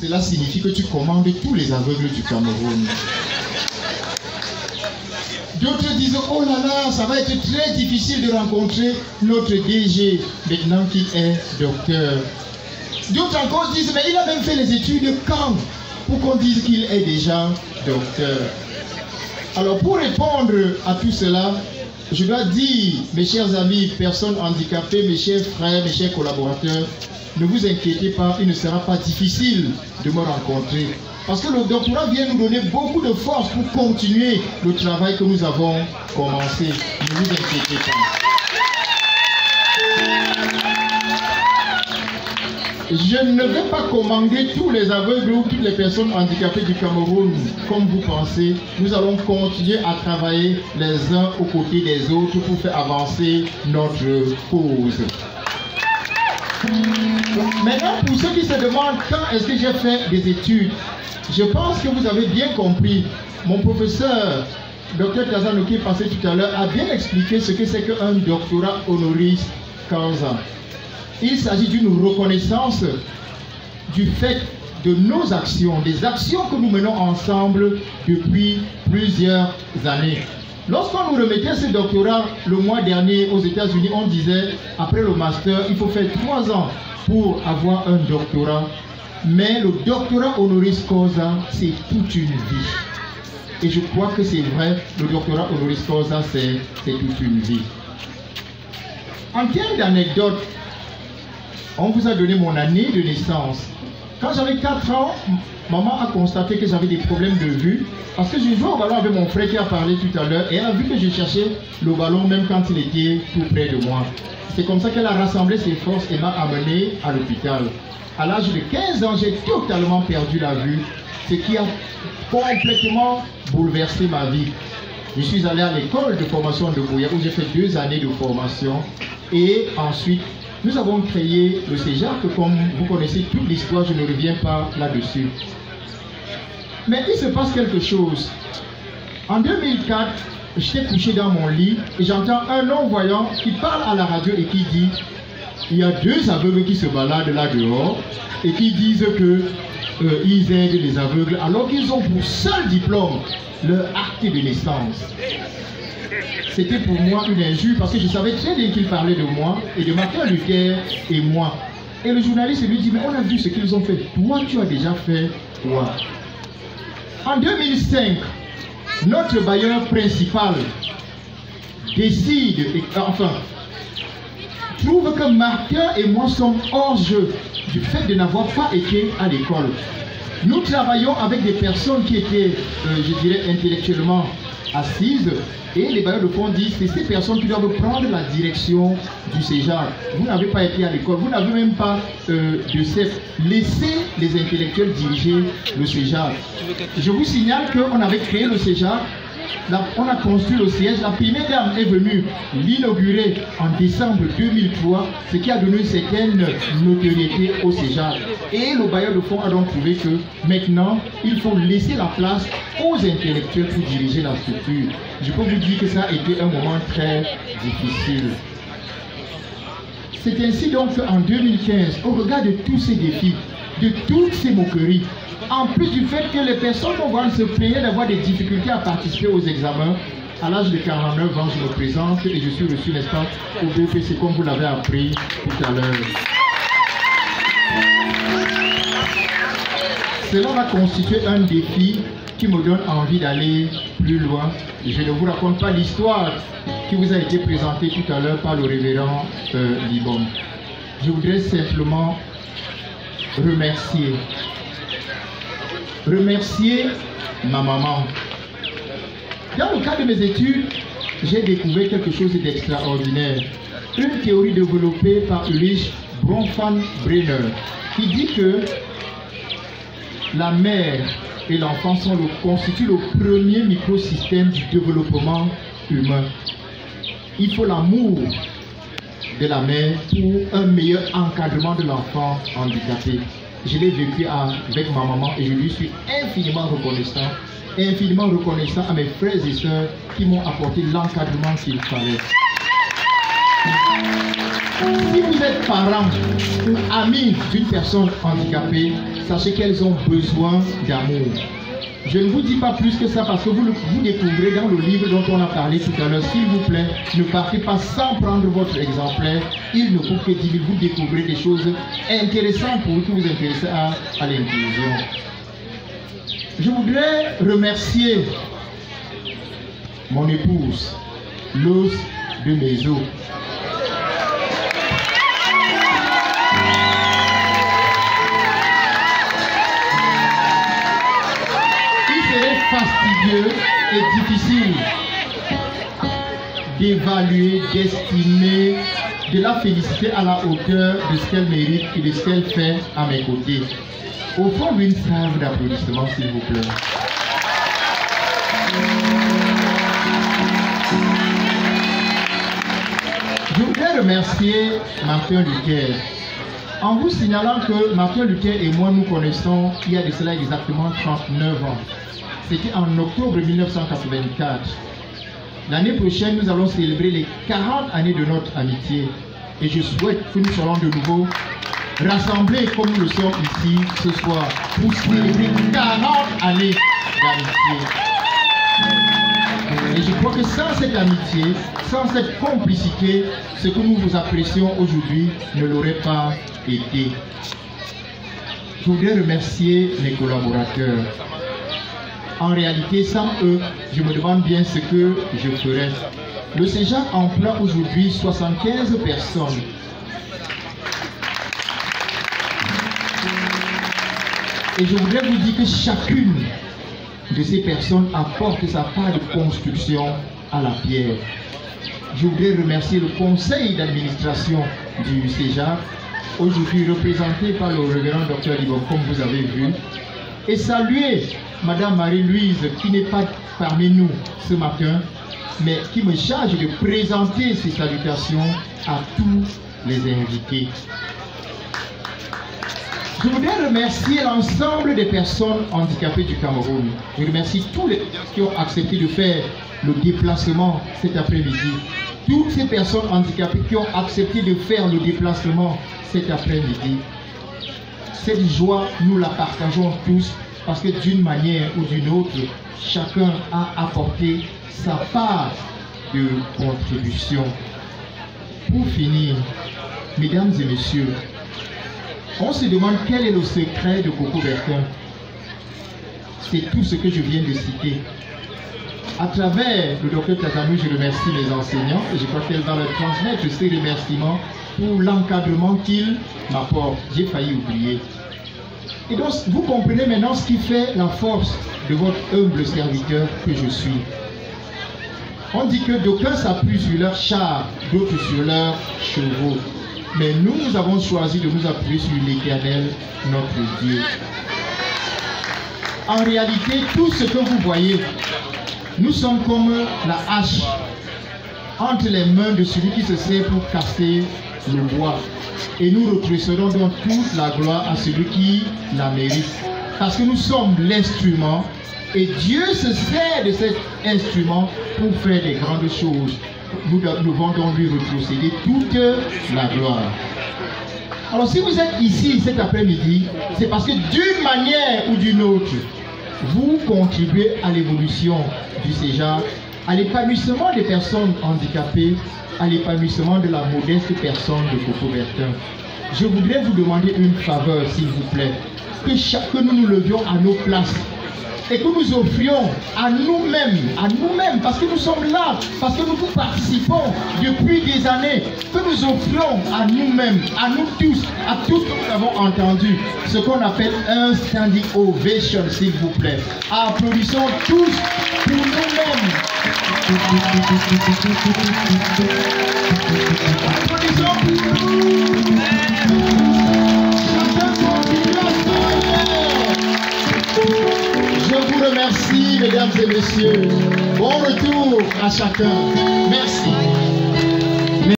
cela signifie que tu commandes tous les aveugles du Cameroun. D'autres disent, oh là là, ça va être très difficile de rencontrer notre DG, maintenant qu'il est docteur. D'autres encore disent, mais il a même fait les études quand? Pour qu'on dise qu'il est déjà docteur. Alors pour répondre à tout cela, je dois dire, mes chers amis, personnes handicapées, mes chers frères, mes chers collaborateurs, ne vous inquiétez pas, il ne sera pas difficile de me rencontrer. Parce que le doctorat vient nous donner beaucoup de force pour continuer le travail que nous avons commencé. Ne vous inquiétez pas. Je ne vais pas commander tous les aveugles ou toutes les personnes handicapées du Cameroun, comme vous pensez. Nous allons continuer à travailler les uns aux côtés des autres pour faire avancer notre cause. Maintenant, pour ceux qui se demandent quand est-ce que j'ai fait des études, je pense que vous avez bien compris. Mon professeur, Dr Tazano, qui est passé tout à l'heure, a bien expliqué ce que c'est qu'un doctorat honoris causa. Il s'agit d'une reconnaissance du fait de nos actions, des actions que nous menons ensemble depuis plusieurs années. Lorsqu'on nous remettait ce doctorat le mois dernier aux États-Unis, on disait, après le master, il faut faire 3 ans pour avoir un doctorat. Mais le doctorat honoris causa, c'est toute une vie. Et je crois que c'est vrai, le doctorat honoris causa, c'est toute une vie. En termes d'anecdote, on vous a donné mon année de naissance. Quand j'avais 4 ans, maman a constaté que j'avais des problèmes de vue. Parce que je jouais au ballon avec mon frère qui a parlé tout à l'heure. Et elle a vu que je cherchais le ballon même quand il était tout près de moi. C'est comme ça qu'elle a rassemblé ses forces et m'a amené à l'hôpital. À l'âge de 15 ans, j'ai totalement perdu la vue. Ce qui a complètement bouleversé ma vie. Je suis allé à l'école de formation de Bouya où j'ai fait 2 années de formation. Et ensuite, nous avons créé le CEJAC, comme vous connaissez toute l'histoire, je ne reviens pas là-dessus. Mais il se passe quelque chose. En 2004, j'étais couché dans mon lit et j'entends un non-voyant qui parle à la radio et qui dit il y a 2 aveugles qui se baladent là dehors et qui disent qu'ils aident les aveugles alors qu'ils ont pour seul diplôme leur acte de naissance. C'était pour moi une injure parce que je savais très bien qu'il parlait de moi et de Martin Luther et moi. Et le journaliste lui dit, mais on a vu ce qu'ils ont fait. Toi, tu as déjà fait quoi? En 2005, notre bailleur principal décide, trouve que Martin et moi sommes hors jeu du fait de n'avoir pas été à l'école. Nous travaillons avec des personnes qui étaient, je dirais, intellectuellement assises. Et les bailleurs de fonds disent que c'est ces personnes qui doivent prendre la direction du CEJAC. Vous n'avez pas été à l'école, vous n'avez même pas de CEF. Laissez les intellectuels diriger le CEJAC. Je vous signale qu'on avait créé le CEJAC, on a construit le siège, la première dame est venue l'inaugurer en décembre 2003, ce qui a donné une certaine notoriété au CEJAC. Et le bailleur de fonds a donc trouvé que maintenant, il faut laisser la place aux intellectuels pour diriger la structure. Je peux vous dire que ça a été un moment très difficile. C'est ainsi donc qu'en 2015, au regard de tous ces défis, de toutes ces moqueries, en plus du fait que les personnes vont se plaigner d'avoir des difficultés à participer aux examens, à l'âge de 49 ans, je me présente et je suis reçu, n'est-ce pas, au BPC comme vous l'avez appris tout à l'heure. Cela va constituer un défi qui me donne envie d'aller plus loin. Je ne vous raconte pas l'histoire qui vous a été présentée tout à l'heure par le révérend Libon. Je voudrais simplement remercier ma maman. Dans le cadre de mes études, j'ai découvert quelque chose d'extraordinaire. Une théorie développée par Ulrich Bronfman-Brenner qui dit que la mère et l'enfant constituent le premier microsystème du développement humain. Il faut l'amour de la mère pour un meilleur encadrement de l'enfant handicapé. Je l'ai vécu avec ma maman et je lui suis infiniment reconnaissant à mes frères et sœurs qui m'ont apporté l'encadrement qu'il fallait. Si vous êtes parent ou ami d'une personne handicapée, sachez qu'elles ont besoin d'amour. Je ne vous dis pas plus que ça parce que vous découvrez dans le livre dont on a parlé tout à l'heure. S'il vous plaît, ne partez pas sans prendre votre exemplaire. Il ne faut que 10 000. Vous découvrez des choses intéressantes pour vous qui vous intéressez à l'inclusion. Je voudrais remercier mon épouse, l'os de mes os. Fastidieux et difficile d'évaluer, d'estimer, de la féliciter à la hauteur de ce qu'elle mérite et de ce qu'elle fait à mes côtés. Au fond d'une salve d'applaudissements, s'il vous plaît. Je voudrais remercier Martin Luther en vous signalant que Martin Luther et moi nous connaissons il y a de cela exactement 39 ans. C'était en octobre 1984. L'année prochaine, nous allons célébrer les 40 années de notre amitié. Et je souhaite que nous soyons de nouveau rassemblés comme nous le sommes ici ce soir pour célébrer 40 années d'amitié. Et je crois que sans cette amitié, sans cette complicité, ce que nous vous apprécions aujourd'hui ne l'aurait pas été. Je voudrais remercier mes collaborateurs. En réalité, sans eux, je me demande bien ce que je ferais. Le CEJAC emploie aujourd'hui 75 personnes. Et je voudrais vous dire que chacune de ces personnes apporte sa part de construction à la pierre. Je voudrais remercier le conseil d'administration du CEJAC, aujourd'hui représenté par le révérend Dr Libon, comme vous avez vu, et saluer Madame Marie-Louise, qui n'est pas parmi nous ce matin, mais qui me charge de présenter ses salutations à tous les invités. Je voudrais remercier l'ensemble des personnes handicapées du Cameroun. Je remercie tous les qui ont accepté de faire le déplacement cet après-midi. Toutes ces personnes handicapées qui ont accepté de faire le déplacement cet après-midi. Cette joie, nous la partageons tous. Parce que d'une manière ou d'une autre, chacun a apporté sa part de contribution. Pour finir, mesdames et messieurs, on se demande quel est le secret de Coco Bertin. C'est tout ce que je viens de citer. À travers le docteur Tazanou, je remercie mes enseignants et je crois qu'elle va leur transmettre ces remerciements pour l'encadrement qu'ils m'apportent. J'ai failli oublier. Et donc, vous comprenez maintenant ce qui fait la force de votre humble serviteur que je suis. On dit que d'aucuns s'appuient sur leurs chars, d'autres sur leurs chevaux. Mais nous avons choisi de nous appuyer sur l'Éternel, notre Dieu. En réalité, tout ce que vous voyez, nous sommes comme la hache entre les mains de celui qui se sert pour casser le bois. Et nous retracerons donc toute la gloire à celui qui la mérite. Parce que nous sommes l'instrument et Dieu se sert de cet instrument pour faire des grandes choses. Nous devons donc lui retrocéder toute la gloire. Alors si vous êtes ici cet après-midi, c'est parce que d'une manière ou d'une autre, vous contribuez à l'évolution du CEJAC, à l'épanouissement des personnes handicapées, à l'épanouissement de la modeste personne de Coco Bertin. Je voudrais vous demander une faveur, s'il vous plaît, que nous nous levions à nos places et que nous offrions à nous-mêmes, parce que nous sommes là, parce que nous vous participons depuis des années, que nous offrions à nous-mêmes, à nous tous, à tous que nous avons entendu, ce qu'on appelle un standing ovation, s'il vous plaît. Applaudissons tous pour nous-mêmes. Applaudissons pour nous. Chacun continue à se. Je vous remercie, mesdames et messieurs. Bon retour à chacun. Merci.